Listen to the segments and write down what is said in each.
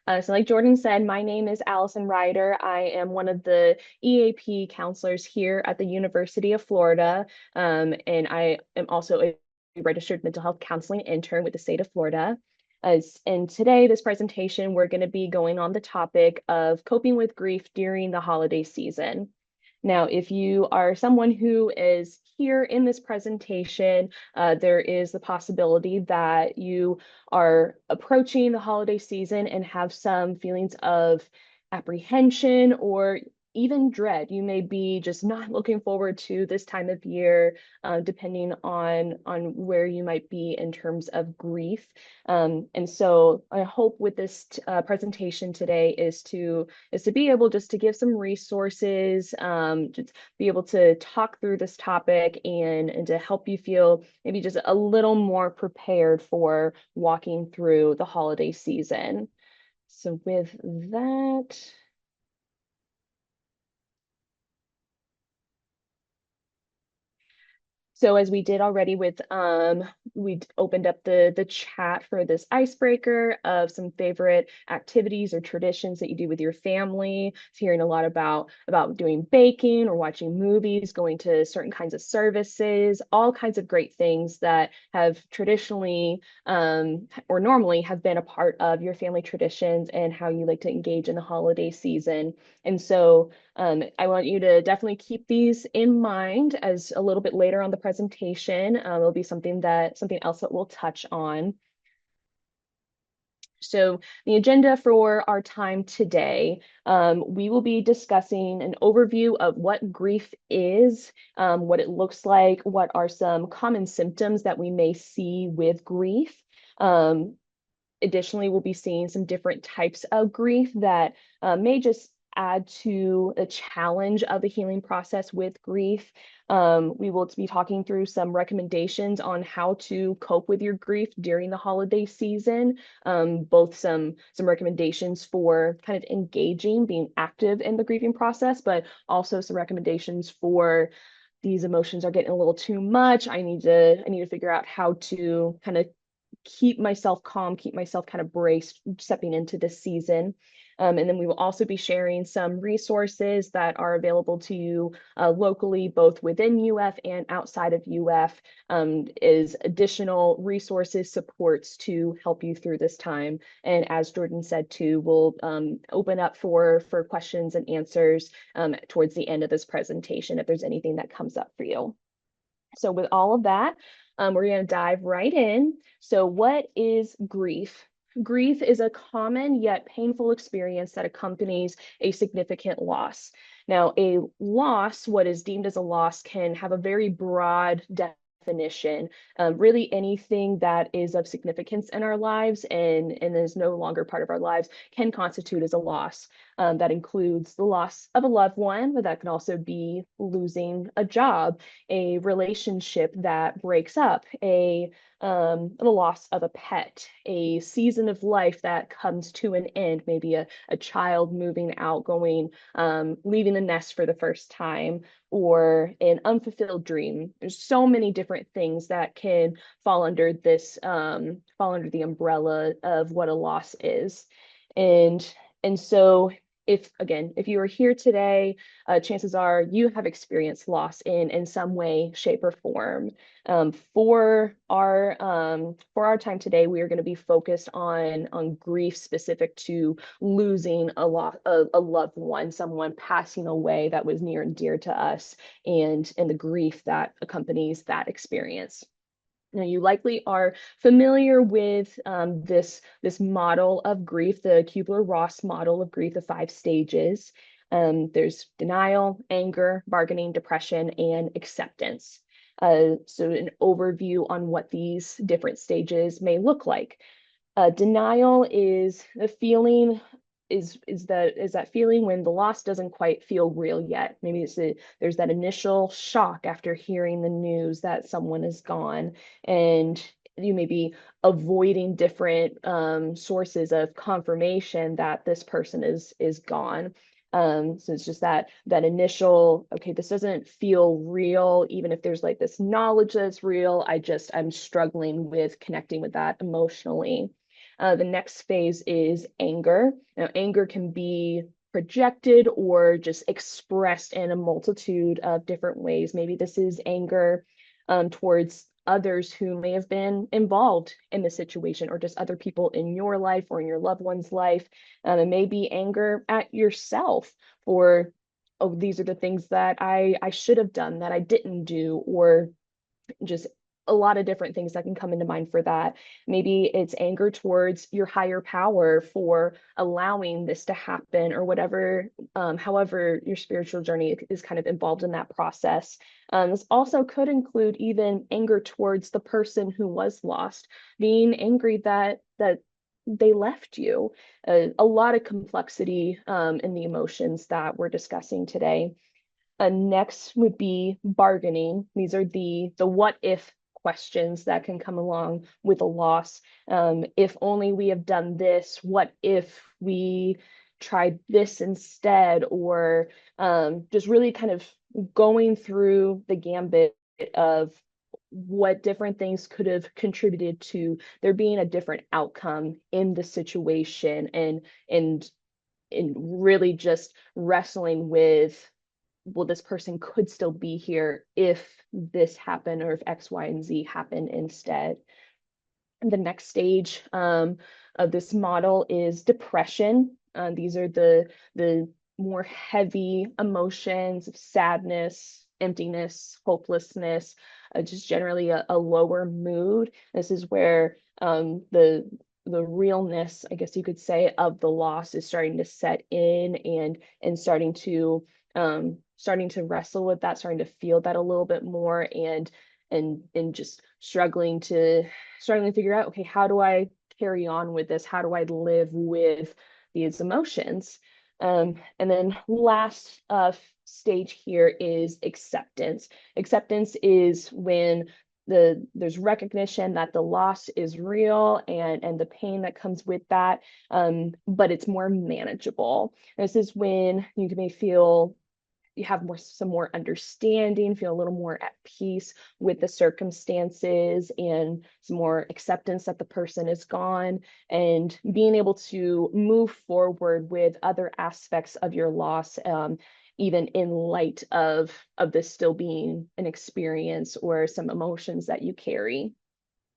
So like Jordan said, my name is Allison Rider. I am one of the EAP counselors here at the University of Florida. And I am also a registered mental health counseling intern with the state of Florida. And today, this presentation, we're going to be going on the topic of coping with grief during the holiday season. Now, if you are someone who is here in this presentation, there is the possibility that you are approaching the holiday season and have some feelings of apprehension or even dread. You may be just not looking forward to this time of year, depending on where you might be in terms of grief. And so I hope with this presentation today is to be able just to give some resources, just be able to talk through this topic and to help you feel maybe just a little more prepared for walking through the holiday season. So with that, so as we did already with we opened up the chat for this icebreaker of some favorite activities or traditions that you do with your family. It's hearing a lot about doing baking or watching movies, going to certain kinds of services, all kinds of great things that have traditionally or normally have been a part of your family traditions and how you like to engage in the holiday season. And so I want you to definitely keep these in mind as a little bit later on the presentation. It'll be something else that we'll touch on. So the agenda for our time today, we will be discussing an overview of what grief is, what it looks like, what are some common symptoms that we may see with grief. Additionally, we'll be seeing some different types of grief that may just add to the challenge of the healing process with grief. We will be talking through some recommendations on how to cope with your grief during the holiday season, both some recommendations for kind of engaging, being active in the grieving process, but also some recommendations for these emotions are getting a little too much. I need to figure out how to kind of keep myself calm, keep myself kind of braced stepping into this season. And then we will also be sharing some resources that are available to you locally, both within UF and outside of UF, is additional resources, supports to help you through this time. And as Jordan said too, we'll open up for questions and answers towards the end of this presentation if there's anything that comes up for you. So with all of that, we're going to dive right in. So what is grief? Grief is a common yet painful experience that accompanies a significant loss. Now, a loss, what is deemed as a loss, can have a very broad definition. Really anything that is of significance in our lives and is no longer part of our lives can constitute as a loss. That includes the loss of a loved one, but that can also be losing a job, a relationship that breaks up, the loss of a pet, a season of life that comes to an end, maybe a child moving out, leaving the nest for the first time, or an unfulfilled dream. There's so many different things that can fall under fall under the umbrella of what a loss is. And and so if you are here today, chances are you have experienced loss in some way, shape, or form. For our time today, we are going to be focused on grief specific to losing a loved one, someone passing away that was near and dear to us, and the grief that accompanies that experience. Now, you likely are familiar with this model of grief, the Kubler-Ross model of grief, the 5 stages. There's denial, anger, bargaining, depression, and acceptance. So an overview on what these different stages may look like. Denial is the feeling is that feeling when the loss doesn't quite feel real yet. Maybe there's that initial shock after hearing the news that someone is gone, and you may be avoiding different sources of confirmation that this person is gone. So it's just that initial, okay, this doesn't feel real, even if there's like this knowledge that it's real. I'm struggling with connecting with that emotionally. The next phase is anger. Now, anger can be projected or just expressed in a multitude of different ways. Maybe this is anger towards others who may have been involved in the situation, or just other people in your life or in your loved one's life. It may be anger at yourself for, oh, these are the things that I should have done that I didn't do, or just a lot of different things that can come into mind for that. Maybe it's anger towards your higher power for allowing this to happen, or whatever, however your spiritual journey is kind of involved in that process. This also could include even anger towards the person who was lost, being angry that they left you. A lot of complexity in the emotions that we're discussing today. Next would be bargaining. These are the what if questions that can come along with a loss. If only we have done this, what if we tried this instead? Or just really kind of going through the gambit of what different things could have contributed to there being a different outcome in the situation, and really just wrestling with, well, this person could still be here if this happened, or if X, Y, and Z happen instead. And the next stage of this model is depression. These are the more heavy emotions of sadness, emptiness, hopelessness, just generally a lower mood. This is where the realness, I guess you could say, of the loss is starting to set in, and starting to wrestle with that, starting to feel that a little bit more, and just struggling to figure out, okay, how do I carry on with this? How do I live with these emotions? And then last stage here is acceptance. Acceptance is when there's recognition that the loss is real, and the pain that comes with that, but it's more manageable. This is when you may feel you have some more understanding, feel a little more at peace with the circumstances, and some more acceptance that the person is gone, and being able to move forward with other aspects of your loss, even in light of this still being an experience or some emotions that you carry.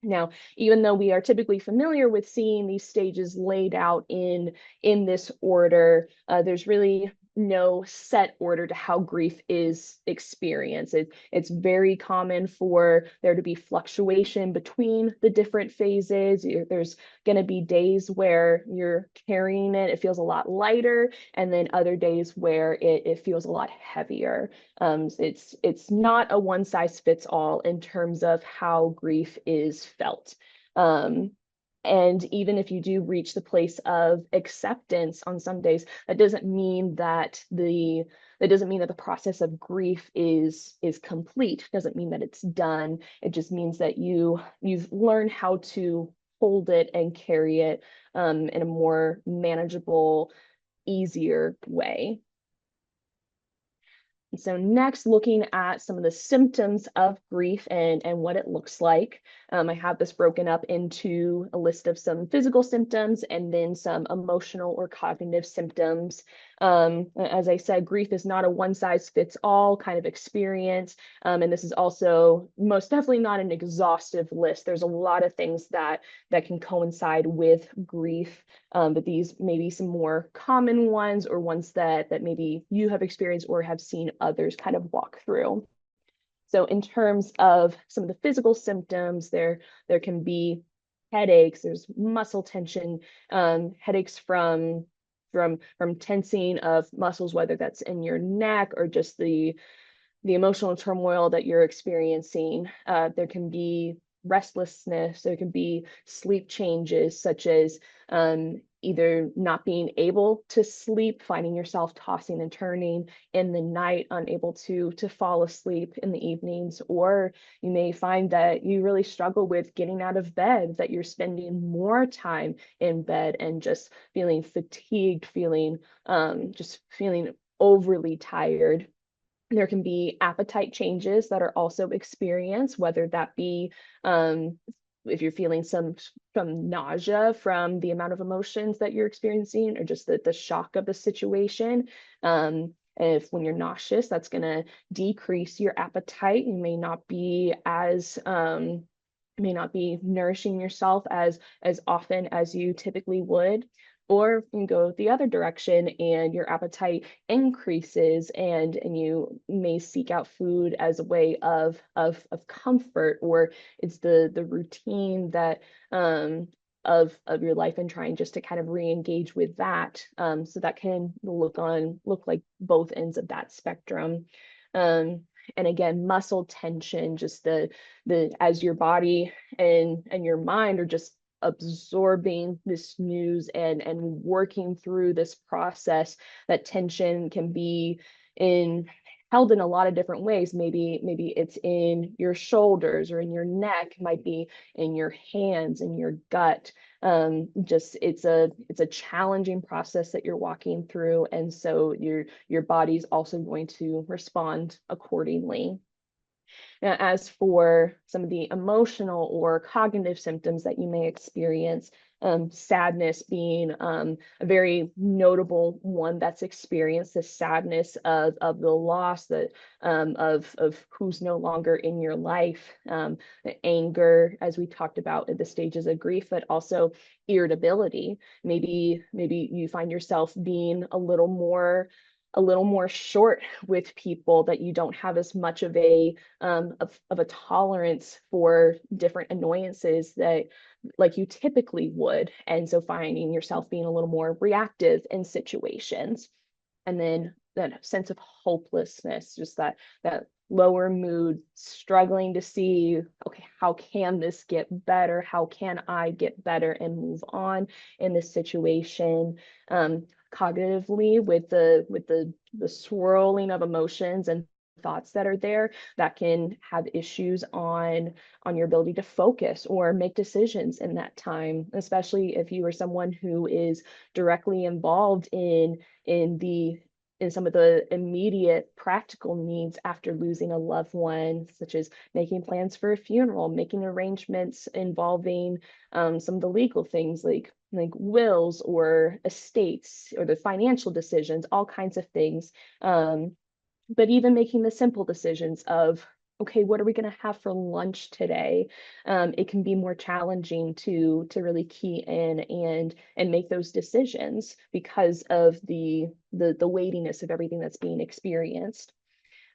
Now, even though we are typically familiar with seeing these stages laid out in this order, there's really no set order to how grief is experienced. It's very common for there to be fluctuation between the different phases. There's going to be days where you're carrying it feels a lot lighter, and then other days where it feels a lot heavier. It's not a one size fits all in terms of how grief is felt. And even if you do reach the place of acceptance on some days, that doesn't mean that the process of grief is complete. It doesn't mean that it's done. It just means that you've learned how to hold it and carry it in a more manageable, easier way. And so next, looking at some of the symptoms of grief and what it looks like. I have this broken up into a list of some physical symptoms and then some emotional or cognitive symptoms. As I said, grief is not a one size fits all kind of experience. And this is also most definitely not an exhaustive list. There's a lot of things that can coincide with grief. But these may be some more common ones, or ones that maybe you have experienced or have seen others kind of walk through. So in terms of some of the physical symptoms, there can be headaches, there's muscle tension, headaches from tensing of muscles, whether that's in your neck or just the emotional turmoil that you're experiencing. There can be restlessness, there can be sleep changes, such as either not being able to sleep, finding yourself tossing and turning in the night, unable to fall asleep in the evenings, or you may find that you really struggle with getting out of bed, that you're spending more time in bed and just feeling fatigued, feeling overly tired. There can be appetite changes that are also experienced, whether that be if you're feeling some nausea from the amount of emotions that you're experiencing, or just the shock of the situation. If when you're nauseous, that's going to decrease your appetite. You may not be nourishing yourself as often as you typically would. Or you can go the other direction and your appetite increases, and you may seek out food as a way of comfort, or it's the routine that of your life, and trying just to kind of re-engage with that. So that can look like both ends of that spectrum. And again, muscle tension, just the as your body and your mind are just absorbing this news and working through this process, that tension can be in held in a lot of different ways. Maybe it's in your shoulders or in your neck, might be in your hands, in your gut. Just it's a challenging process that you're walking through, and so your body's also going to respond accordingly. Now, as for some of the emotional or cognitive symptoms that you may experience, sadness being a very notable one that's experienced, the sadness of the loss, of who's no longer in your life, the anger, as we talked about at the stages of grief, but also irritability. Maybe you find yourself being a little more short with people, that you don't have as much of a tolerance for different annoyances that like you typically would, and so finding yourself being a little more reactive in situations. And then that sense of hopelessness, just that lower mood, struggling to see, okay, how can this get better? How can I get better and move on in this situation? Cognitively, with the swirling of emotions and thoughts that are there, that can have issues on your ability to focus or make decisions in that time, especially if you are someone who is directly involved in some of the immediate practical needs after losing a loved one, such as making plans for a funeral, making arrangements involving some of the legal things like wills or estates, or the financial decisions, all kinds of things. But even making the simple decisions of, okay, what are we going to have for lunch today? It can be more challenging to really key in and make those decisions because of the weightiness of everything that's being experienced.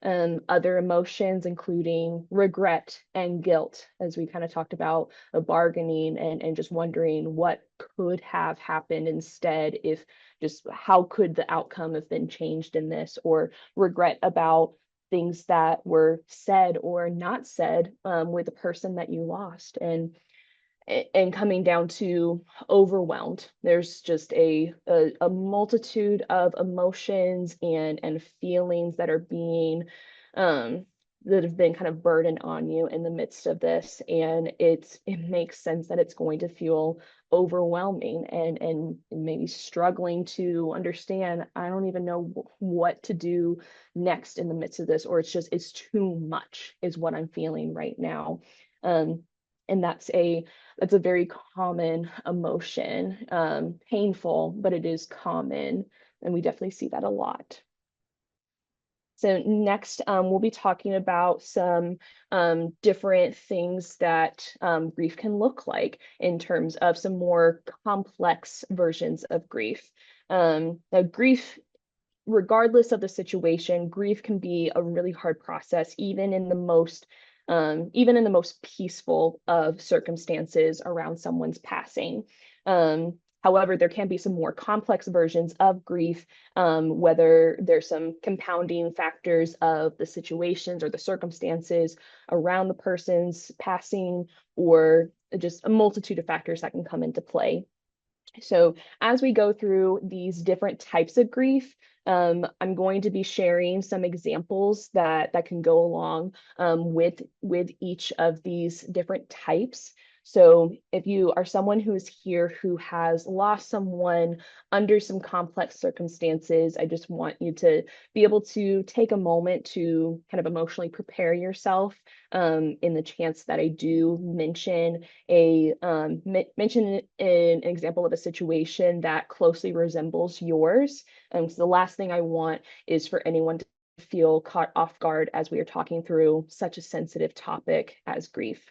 Other emotions, including regret and guilt, as we kind of talked about, bargaining and just wondering what could have happened instead, if just how could the outcome have been changed in this, or regret about things that were said or not said with the person that you lost. And coming down to overwhelmed. There's just a multitude of emotions and feelings that are being that have been kind of burdened on you in the midst of this, and it makes sense that it's going to feel overwhelming and maybe struggling to understand. I don't even know what to do next in the midst of this, or it's too much is what I'm feeling right now. um, and that's a very common emotion, painful, but it is common, and we definitely see that a lot. So next, we'll be talking about some different things that grief can look like in terms of some more complex versions of grief. Now, grief, regardless of the situation, grief can be a really hard process, even in the most peaceful of circumstances around someone's passing. However, there can be some more complex versions of grief, whether there's some compounding factors of the situations or the circumstances around the person's passing, or just a multitude of factors that can come into play. So as we go through these different types of grief, I'm going to be sharing some examples that can go along with each of these different types. So if you are someone who is here who has lost someone under some complex circumstances, I just want you to be able to take a moment to kind of emotionally prepare yourself, in the chance that I do mention mention an example of a situation that closely resembles yours. So the last thing I want is for anyone to feel caught off guard as we are talking through such a sensitive topic as grief.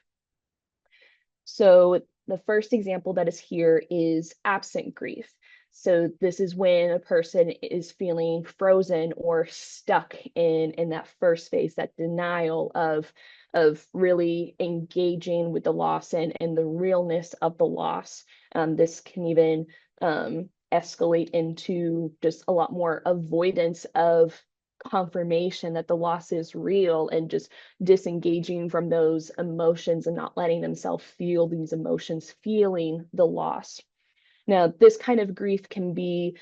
So the first example that is here is absent grief. So this is when a person is feeling frozen or stuck in that first phase, that denial of really engaging with the loss and the realness of the loss. This can even escalate into just a lot more avoidance of confirmation that the loss is real, and just disengaging from those emotions and not letting themselves feel these emotions, feeling the loss. Now, this kind of grief can be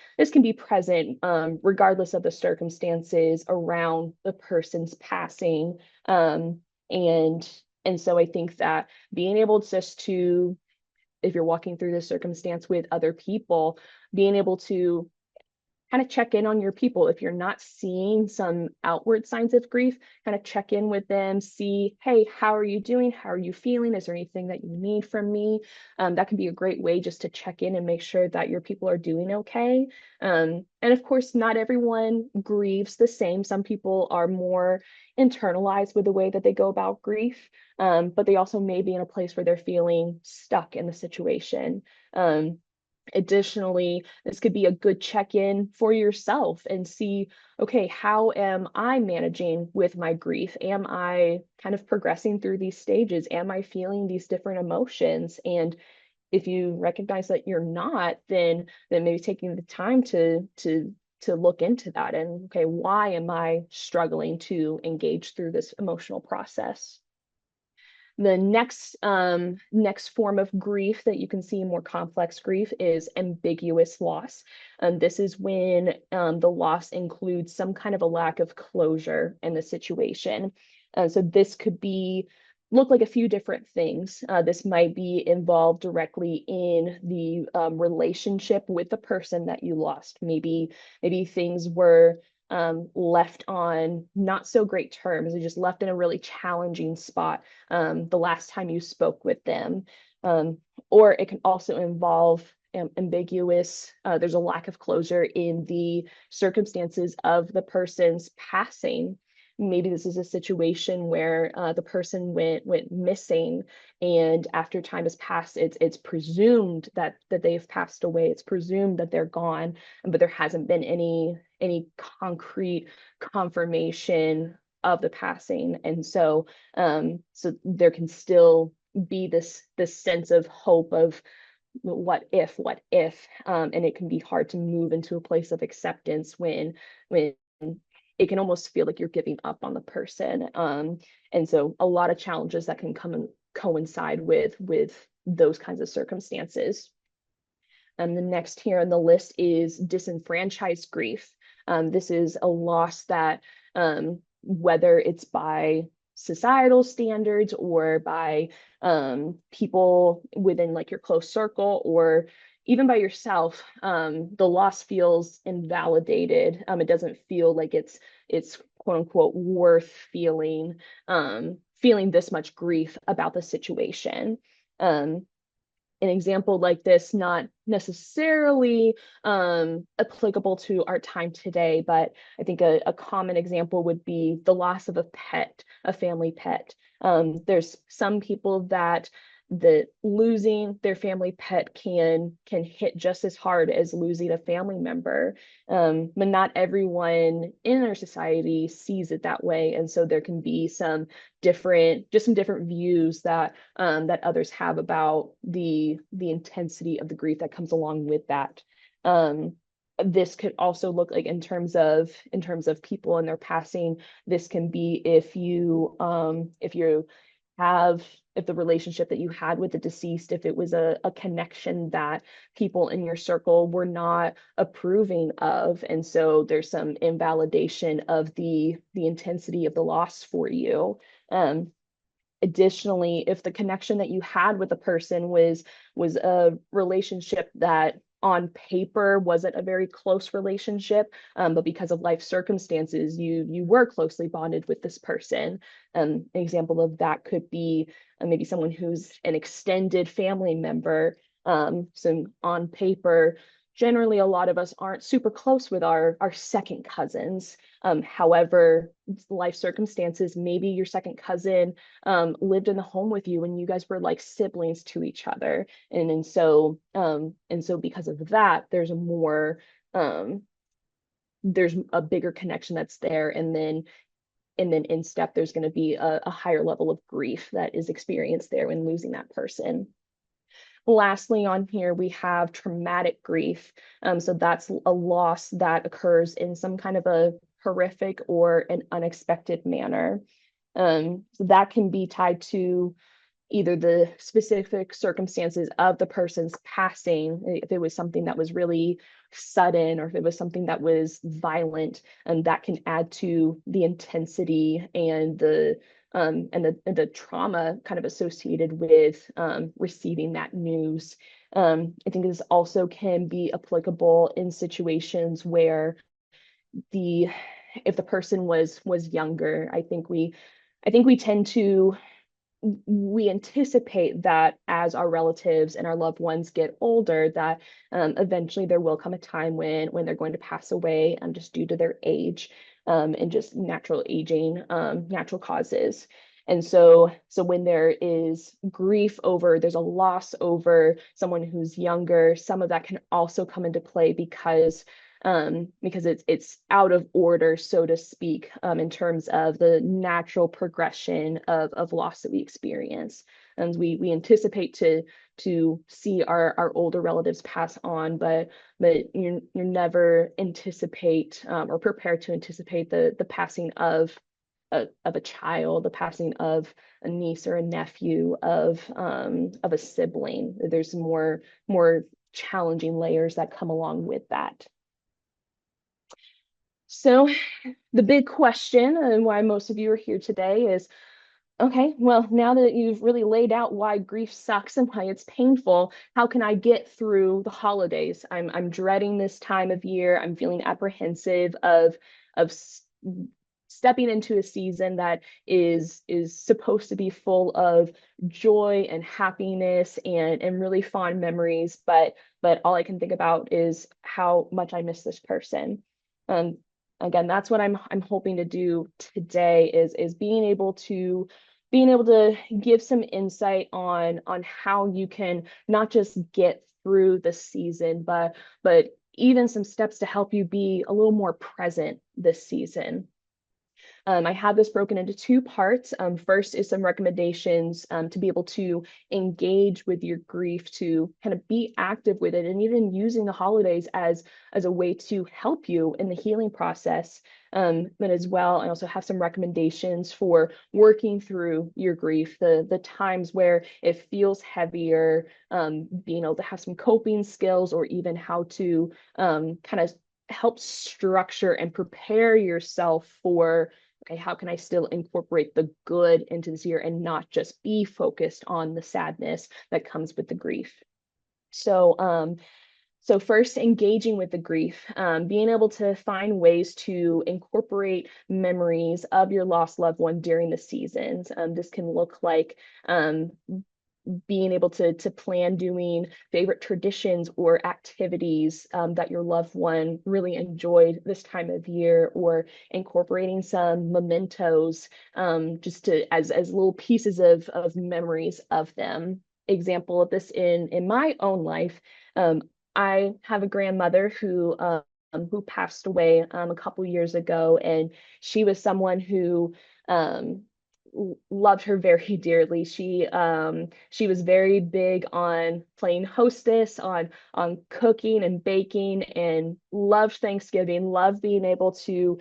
present, regardless of the circumstances around the person's passing. Um, and and so I think that being able just to, if you're walking through this circumstance with other people, being able to kind of check in on your people. If you're not seeing some outward signs of grief, kind of check in with them, see, hey, how are you doing? How are you feeling? Is there anything that you need from me? That can be a great way just to check in and make sure that your people are doing okay. And of course, not everyone grieves the same. Some people are more internalized with the way that they go about grief, but they also may be in a place where they're feeling stuck in the situation. Additionally, this could be a good check-in for yourself and see, okay, how am I managing with my grief? Am I kind of progressing through these stages? Am I feeling these different emotions? And if you recognize that you're not, then maybe taking the time to look into that and, okay, why am I struggling to engage through this emotional process? The next form of grief that you can see, more complex grief, is ambiguous loss. And this is when the loss includes some kind of a lack of closure in the situation. So this could look like a few different things. This might be involved directly in the relationship with the person that you lost. Maybe things were left on not so great terms. They just left in a really challenging spot the last time you spoke with them. Um, or it can also involve ambiguous, there's a lack of closure in the circumstances of the person's passing. Maybe this is a situation where the person went missing, and after time has passed, it's presumed that they've passed away. It's presumed that they're gone, but there hasn't been any concrete confirmation of the passing. And so there can still be this sense of hope of what if, and it can be hard to move into a place of acceptance when it can almost feel like you're giving up on the person. And so a lot of challenges that can come and coincide with those kinds of circumstances. The next here on the list is disenfranchised grief. This is a loss that, whether it's by societal standards or by people within like your close circle, or even by yourself, the loss feels invalidated. It doesn't feel like it's quote unquote worth feeling this much grief about the situation. An example like this, not necessarily applicable to our time today, but I think a common example would be the loss of a pet, a family pet. There's some people that losing their family pet can hit just as hard as losing a family member. But not everyone in our society sees it that way, and so there can be some different views that that others have about the intensity of the grief that comes along with that. This could also look like in terms of people and their passing. This can be if the relationship that you had with the deceased, if it was a connection that people in your circle were not approving of, and so there's some invalidation of the intensity of the loss for you. Additionally, if the connection that you had with the person was a relationship that on paper wasn't a very close relationship, but because of life circumstances, you were closely bonded with this person. An example of that could be maybe someone who's an extended family member. So on paper, generally a lot of us aren't super close with our second cousins. However, life circumstances, maybe your second cousin lived in the home with you and you guys were like siblings to each other. And so because of that, um, there's a bigger connection that's there. And then in step, there's going to be a higher level of grief that is experienced there when losing that person. Lastly, on here, we have traumatic grief. So that's a loss that occurs in some kind of a horrific or an unexpected manner. So that can be tied to either the specific circumstances of the person's passing, if it was something that was really sudden or if it was something that was violent, and that can add to the intensity and the trauma kind of associated with receiving that news. I think this also can be applicable in situations where the if the person was younger. I think we tend to we anticipate that as our relatives and our loved ones get older, that eventually there will come a time when they're going to pass away, just due to their age, and just natural aging, natural causes. And so when there is grief over, there's a loss over someone who's younger, some of that can also come into play because it's out of order, so to speak, in terms of the natural progression of loss that we experience. And we anticipate to see our older relatives pass on, but you never anticipate or prepare to anticipate the passing of a child, the passing of a niece or a nephew, of a sibling. There's more challenging layers that come along with that. So the big question and why most of you are here today is, okay, well, now that you've really laid out why grief sucks and why it's painful, how can I get through the holidays? I'm dreading this time of year. I'm feeling apprehensive of stepping into a season that is supposed to be full of joy and happiness and really fond memories, but all I can think about is how much I miss this person. Um, Again, that's what I'm hoping to do today is being able to give some insight on how you can not just get through the season, but even some steps to help you be a little more present this season. I have this broken into two parts. First is some recommendations to be able to engage with your grief, to kind of be active with it, and even using the holidays as a way to help you in the healing process. But as well, I also have some recommendations for working through your grief, the times where it feels heavier, being able to have some coping skills, or even how to kind of help structure and prepare yourself for, okay, how can I still incorporate the good into this year and not just be focused on the sadness that comes with the grief? So first, engaging with the grief, being able to find ways to incorporate memories of your lost loved one during the seasons. This can look like being able to plan doing favorite traditions or activities that your loved one really enjoyed this time of year, or incorporating some mementos, just to as little pieces of memories of them. Example of this in my own life, I have a grandmother who passed away a couple years ago, and she was someone who loved her very dearly. She was very big on playing hostess, on cooking and baking, and loved Thanksgiving, loved being able to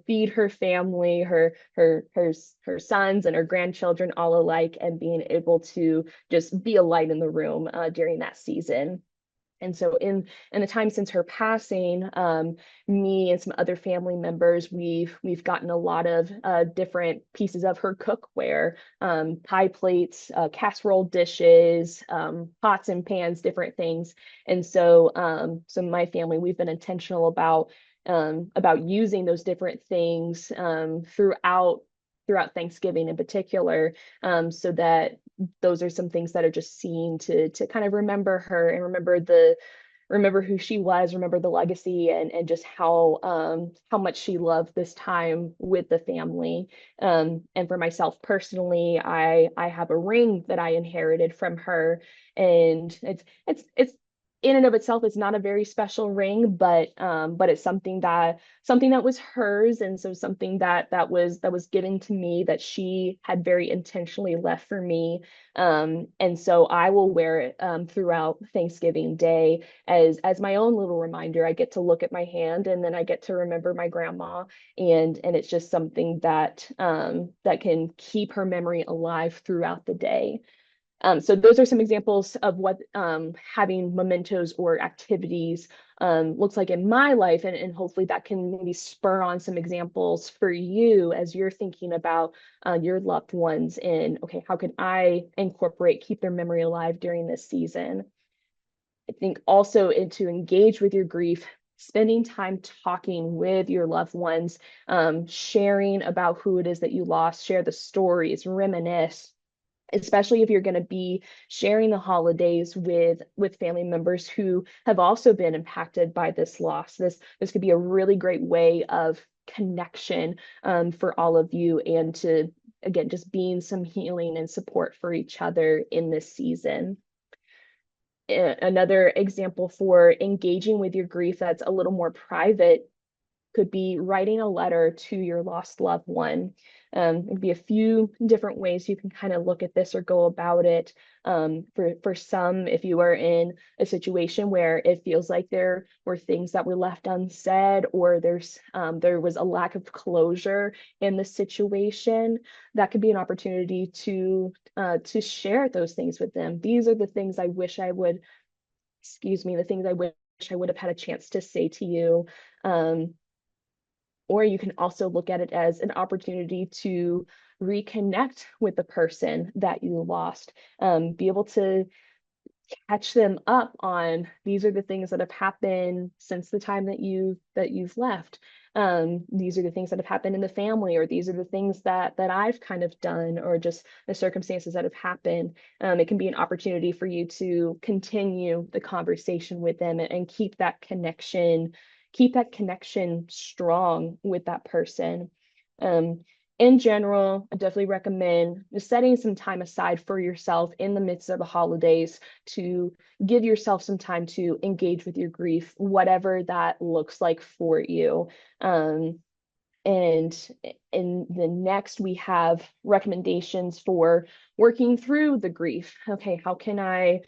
feed her family, her sons and her grandchildren all alike, and being able to just be a light in the room during that season. And so in the time since her passing, me and some other family members, we've gotten a lot of different pieces of her cookware, pie plates, casserole dishes, pots and pans, different things. And so so my family, we've been intentional about using those different things throughout Thanksgiving in particular, so that those are some things that are just seen to kind of remember her and remember who she was, remember the legacy, and just how much she loved this time with the family. And for myself personally, I have a ring that I inherited from her, and it's in and of itself, it's not a very special ring, but it's something that was hers, and so something that was given to me that she had very intentionally left for me. And so I will wear it throughout Thanksgiving Day as my own little reminder. I get to look at my hand, and then I get to remember my grandma, and it's just something that can keep her memory alive throughout the day. So those are some examples of what having mementos or activities looks like in my life, and hopefully that can maybe spur on some examples for you as you're thinking about your loved ones, and okay, how can I keep their memory alive during this season? I think also to engage with your grief, spending time talking with your loved ones, sharing about who it is that you lost, share the stories, reminisce, especially if you're going to be sharing the holidays with family members who have also been impacted by this loss. This could be a really great way of connection for all of you, and to again just being some healing and support for each other in this season. Another example for engaging with your grief that's a little more private could be writing a letter to your lost loved one. It'd be a few different ways you can kind of look at this or go about it. For some, if you are in a situation where it feels like there were things that were left unsaid, or there was a lack of closure in the situation, that could be an opportunity to share those things with them. These are the things I wish I would, excuse me, the things I wish I would have had a chance to say to you. Um, or you can also look at it as an opportunity to reconnect with the person that you lost, be able to catch them up on these are the things that have happened since the time that you've left. These are the things that have happened in the family, or these are the things that I've kind of done, or just the circumstances that have happened. It can be an opportunity for you to continue the conversation with them, and keep that connection strong with that person. Um, in general, I definitely recommend just setting some time aside for yourself in the midst of the holidays to give yourself some time to engage with your grief, whatever that looks like for you. Um, and in the next, we have recommendations for working through the grief. Okay, how can I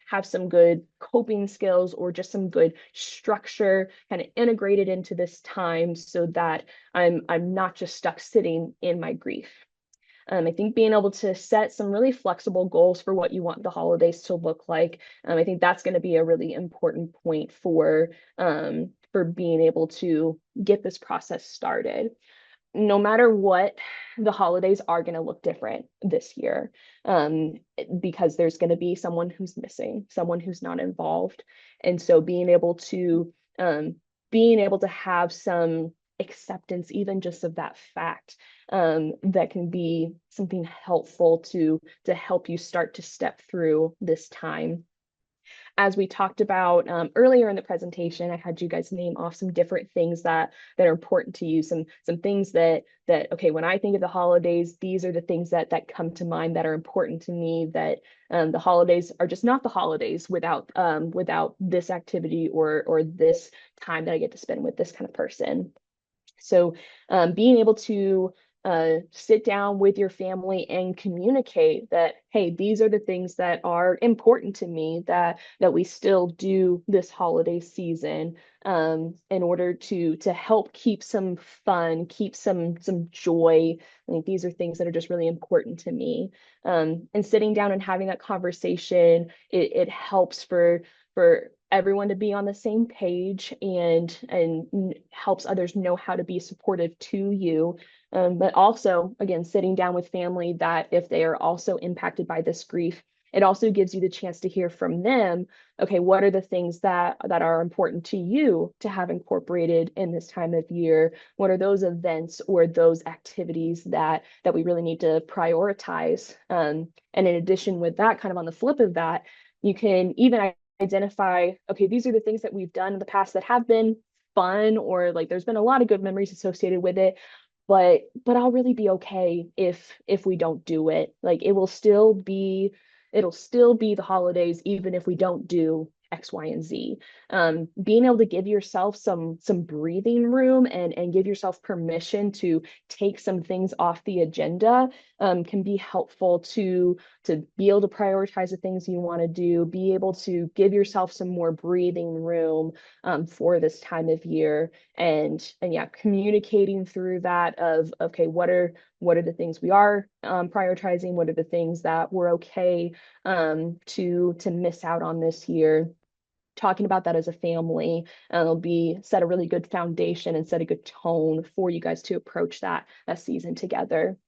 have some good coping skills, or just some good structure kind of integrated into this time, so that I'm not just stuck sitting in my grief. I think being able to set some really flexible goals for what you want the holidays to look like, I think that's going to be a really important point for being able to get this process started. No matter what, the holidays are going to look different this year, because there's going to be someone who's missing, someone who's not involved. And so being able to have some acceptance, even just of that fact, that can be something helpful to help you start to step through this time. As we talked about earlier in the presentation, I had you guys name off some different things that are important to you, some things that okay, when I think of the holidays, these are the things that come to mind that are important to me. That the holidays are just not the holidays without this activity, or this time that I get to spend with this kind of person. So being able to sit down with your family and communicate that, hey, these are the things that are important to me, that we still do this holiday season, in order to help keep some fun, keep some joy. I think these are things that are just really important to me. And sitting down and having that conversation, it helps for everyone to be on the same page and helps others know how to be supportive to you. But also, again, sitting down with family that if they are also impacted by this grief, it also gives you the chance to hear from them. Okay, what are the things that are important to you to have incorporated in this time of year? What are those events or those activities that we really need to prioritize? And in addition with that, kind of on the flip of that, you can even identify, okay, these are the things that we've done in the past that have been fun, or like there's been a lot of good memories associated with it, but I'll really be okay if we don't do it. Like it'll still be the holidays even if we don't do X, Y, and Z. Being able to give yourself some breathing room and give yourself permission to take some things off the agenda can be helpful to be able to prioritize the things you want to do, be able to give yourself some more breathing room for this time of year, and yeah, communicating through that of okay, what are the things we are prioritizing, what are the things that we're okay to miss out on this year. Talking about that as a family, it'll be set a really good foundation and set a good tone for you guys to approach that season together.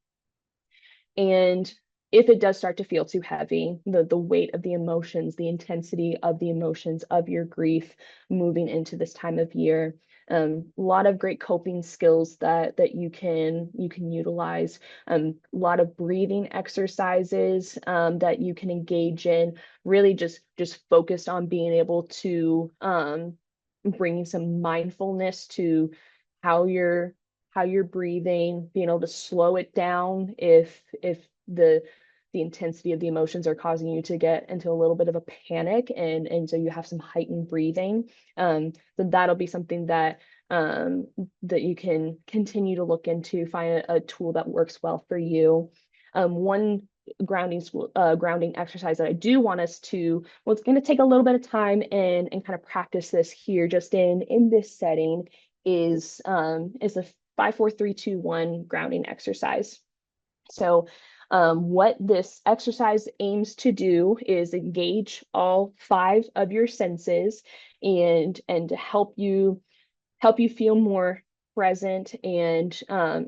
And if it does start to feel too heavy, the weight of the emotions, the intensity of the emotions of your grief moving into this time of year, a lot of great coping skills that you can utilize. A lot of breathing exercises that you can engage in. Really, just focused on being able to bring some mindfulness to how you're how you're breathing, being able to slow it down if the intensity of the emotions are causing you to get into a little bit of a panic, and so you have some heightened breathing. So that'll be something that you can continue to look into, find a tool that works well for you. One grounding exercise that I do want us to, well, it's going to take a little bit of time and kind of practice this here just in this setting, is a 5 4 3 2 1 grounding exercise. So what this exercise aims to do is engage all 5 of your senses and to help you feel more present and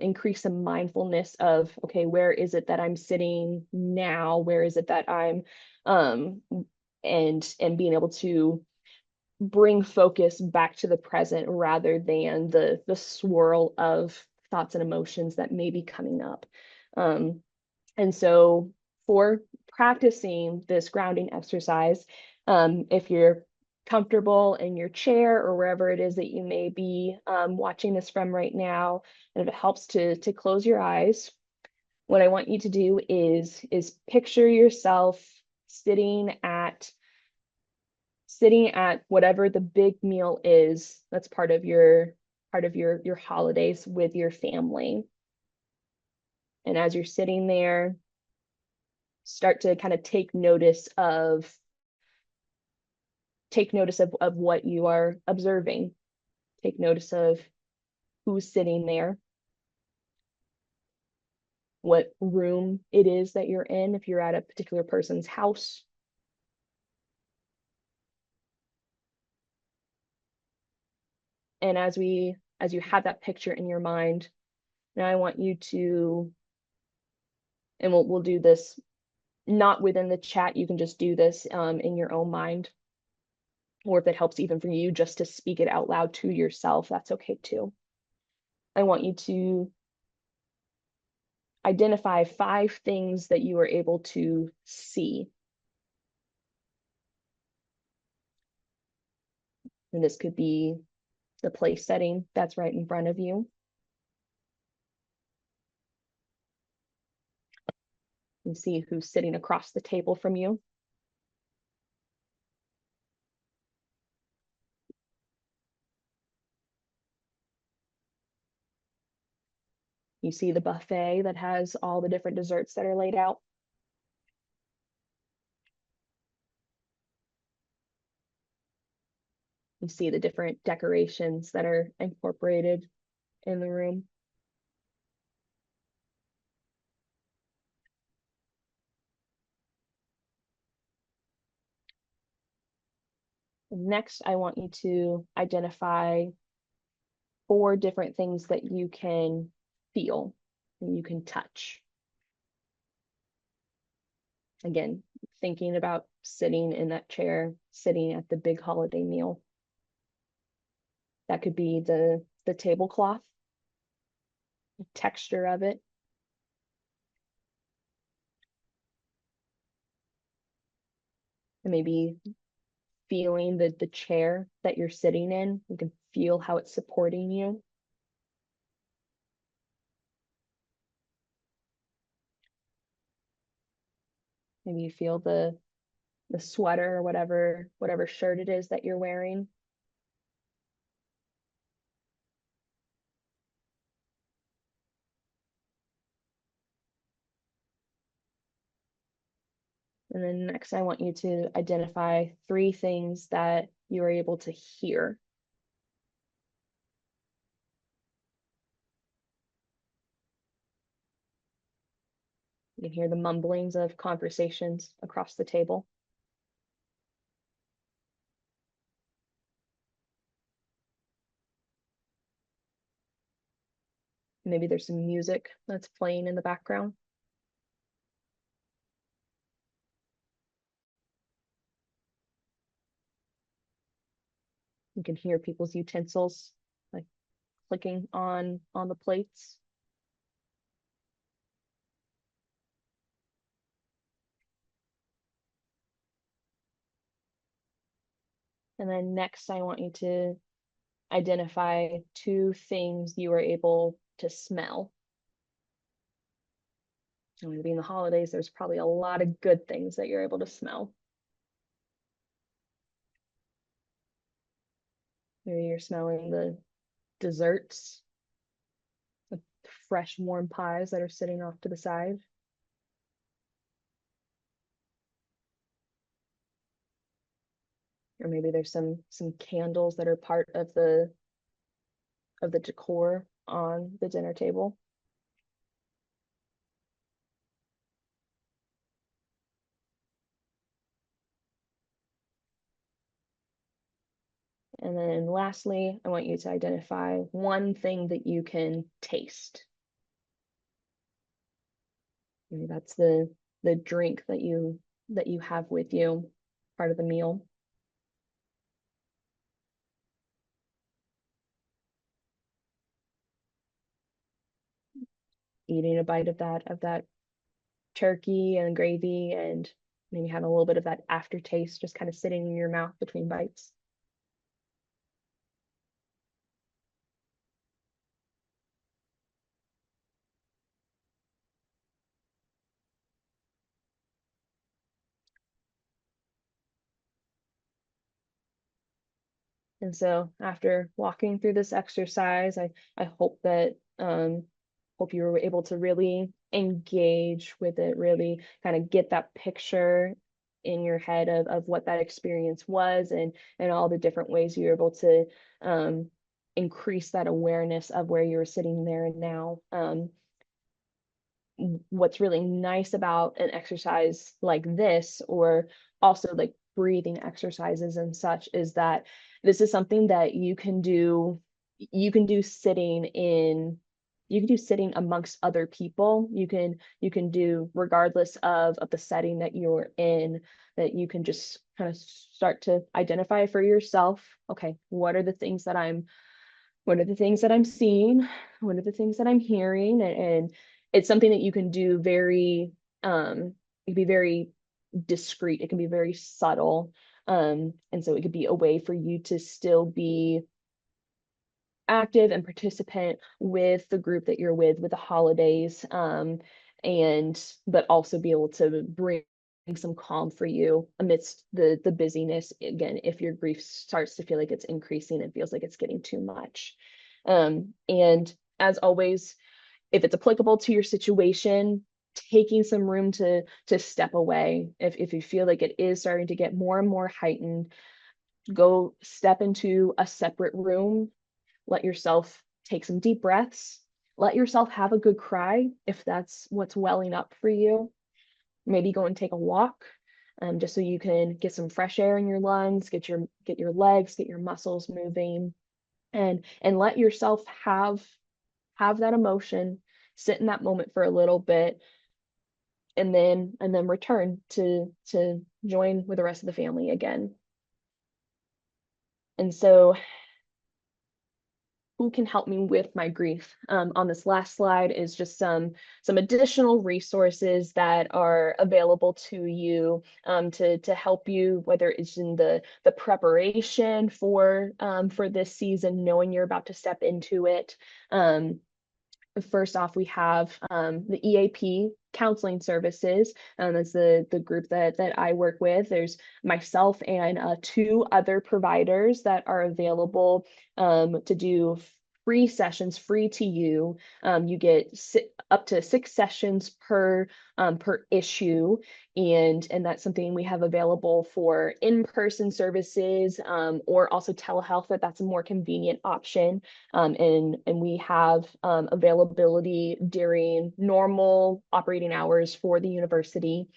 increase some mindfulness of, okay, where is it that I'm sitting now? Where is it that I'm um, and being able to bring focus back to the present rather than the swirl of thoughts and emotions that may be coming up. Um, and so for practicing this grounding exercise, if you're comfortable in your chair or wherever it is that you may be watching this from right now, and if it helps to close your eyes, what I want you to do is picture yourself sitting at whatever the big meal is that's part of your holidays with your family. And as you're sitting there, start to kind of take notice of what you are observing. Take notice of who's sitting there, what room it is that you're in, if you're at a particular person's house. And as you have that picture in your mind, now I want you to, and we'll do this not within the chat, you can just do this in your own mind, or if it helps even for you just to speak it out loud to yourself, that's okay too. I want you to identify 5 things that you are able to see. And this could be the place setting that's right in front of you. You see who's sitting across the table from you. You see the buffet that has all the different desserts that are laid out. You see the different decorations that are incorporated in the room. Next, I want you to identify 4 different things that you can feel and you can touch. Again, thinking about sitting in that chair, sitting at the big holiday meal. That could be the tablecloth, the texture of it. And maybe feeling the chair that you're sitting in. You can feel how it's supporting you. Maybe you feel the sweater or whatever shirt it is that you're wearing. And then next, I want you to identify 3 things that you are able to hear. You can hear the mumblings of conversations across the table. Maybe there's some music that's playing in the background. You can hear people's utensils like clicking on the plates. And then next, I want you to identify 2 things you are able to smell. And being the holidays, there's probably a lot of good things that you're able to smell. Maybe you're smelling the desserts, the fresh, warm pies that are sitting off to the side. Or maybe there's some candles that are part of the decor on the dinner table. And then lastly, I want you to identify 1 thing that you can taste. Maybe that's the drink that you have with you, part of the meal. Eating a bite of that turkey and gravy, and maybe having a little bit of that aftertaste just kind of sitting in your mouth between bites. And so after walking through this exercise, I hope that hope you were able to really engage with it, really kind of get that picture in your head of what that experience was, and all the different ways you were able to increase that awareness of where you were sitting there and now. What's really nice about an exercise like this, or also like breathing exercises and such, is that this is something that you can do sitting amongst other people. You can do regardless of the setting that you're in, that you can just kind of start to identify for yourself, okay, what are the things that I'm seeing? What are the things that I'm hearing? And it's something that you can do it can be very discreet. It can be very subtle. And so it could be a way for you to still be active and participant with the group that you're with the holidays, and but also be able to bring some calm for you amidst the busyness, again, if your grief starts to feel like it's increasing and feels like it's getting too much. And as always, if it's applicable to your situation, taking some room to step away. If you feel like it is starting to get more and more heightened, go step into a separate room, let yourself take some deep breaths, let yourself have a good cry if that's what's welling up for you. Maybe go and take a walk. just so you can get some fresh air in your lungs, get your legs, get your muscles moving, and let yourself have that emotion, sit in that moment for a little bit, and then return to join with the rest of the family again. And so who can help me with my grief? On this last slide is just some additional resources that are available to you, to help you, whether it's in the preparation for this season, knowing you're about to step into it. First off, we have the EAP counseling services. That's the group that I work with. There's myself and two other providers that are available to do free sessions, free to you. You get up to 6 sessions per issue, and that's something we have available for in-person services, or also telehealth, that's a more convenient option. And we have availability during normal operating hours for the university.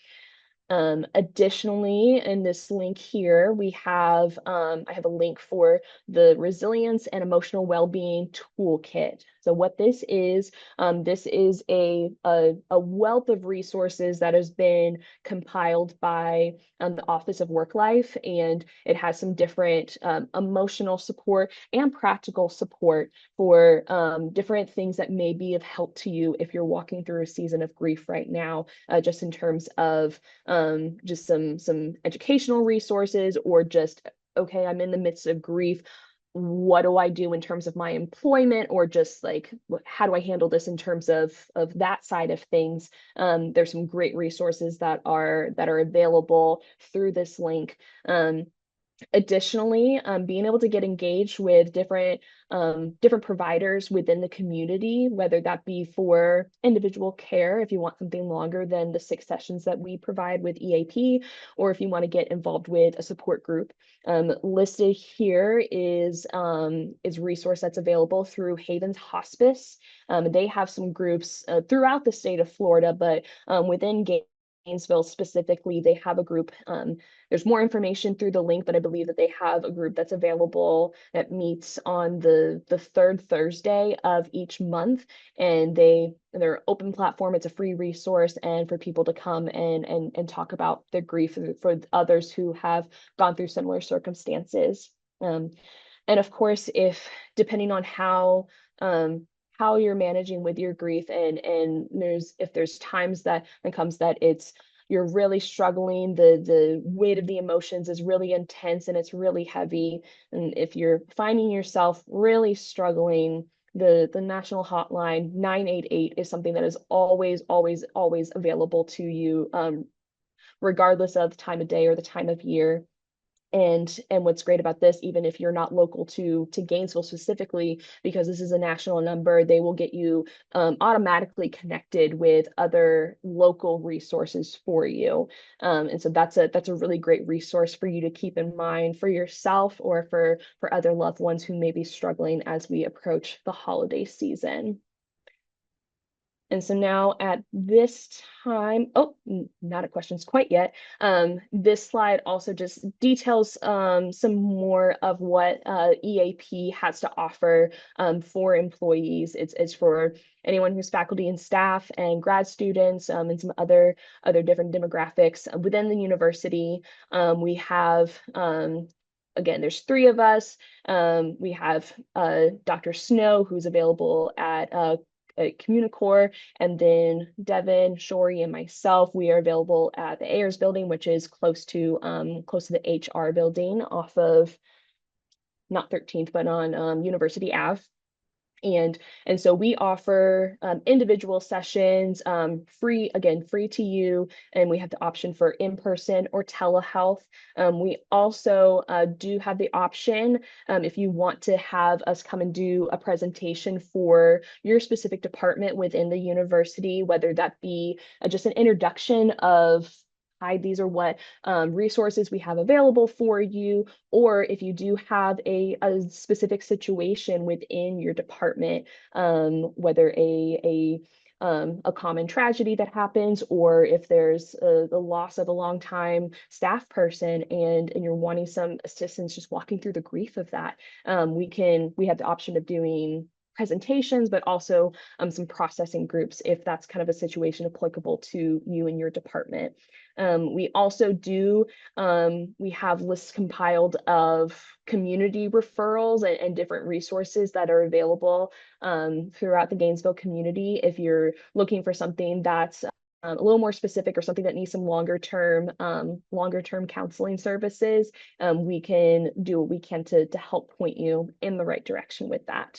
Additionally, in this link here, we have I have a link for the Resilience and Emotional Wellbeing Toolkit. So what this is a wealth of resources that has been compiled by the Office of Work Life, and it has some different emotional support and practical support for different things that may be of help to you if you're walking through a season of grief right now, just in terms of just some educational resources, or just, okay, I'm in the midst of grief. What do I do in terms of my employment, or just like, how do I handle this in terms of that side of things? There's some great resources that are available through this link. Additionally, being able to get engaged with different providers within the community, whether that be for individual care, if you want something longer than the 6 sessions that we provide with EAP, or if you want to get involved with a support group. Listed here is resource that's available through Havens Hospice. They have some groups throughout the state of Florida, but within Gainesville specifically, they have a group. There's more information through the link, but I believe that they have a group that's available that meets on the third Thursday of each month, and they're open platform. It's a free resource, and for people to come and talk about their grief for others who have gone through similar circumstances. And of course, if depending on how you're managing with your grief, and if there's times that it comes that you're really struggling, the weight of the emotions is really intense and it's really heavy, and if you're finding yourself really struggling, the national hotline 988 is something that is always available to you, regardless of the time of day or the time of year. And what's great about this, even if you're not local to Gainesville specifically, because this is a national number, they will get you automatically connected with other local resources for you. And so that's a really great resource for you to keep in mind for yourself, or for other loved ones who may be struggling as we approach the holiday season. And so now at this time, oh, not a questions quite yet. This slide also just details some more of what EAP has to offer for employees. It's for anyone who's faculty and staff and grad students, and some other different demographics within the university. We have again, there's 3 of us. We have Dr. Snow, who's available at Communicore, and then Devin, Shori, and myself, we are available at the Ayers building, which is close to the HR building off of, not 13th, but on University Ave. And so we offer individual sessions, free to you, and we have the option for in-person or telehealth. We also do have the option, if you want to have us come and do a presentation for your specific department within the university, whether that be just an introduction of, hi, these are what resources we have available for you, or if you do have a specific situation within your department, whether a common tragedy that happens, or if there's the loss of a longtime staff person and you're wanting some assistance just walking through the grief of that, we have the option of doing presentations, but also some processing groups if that's kind of a situation applicable to you and your department. We also do, we have lists compiled of community referrals and different resources that are available throughout the Gainesville community. If you're looking for something that's a little more specific or something that needs some longer term counseling services, we can do what we can to help point you in the right direction with that.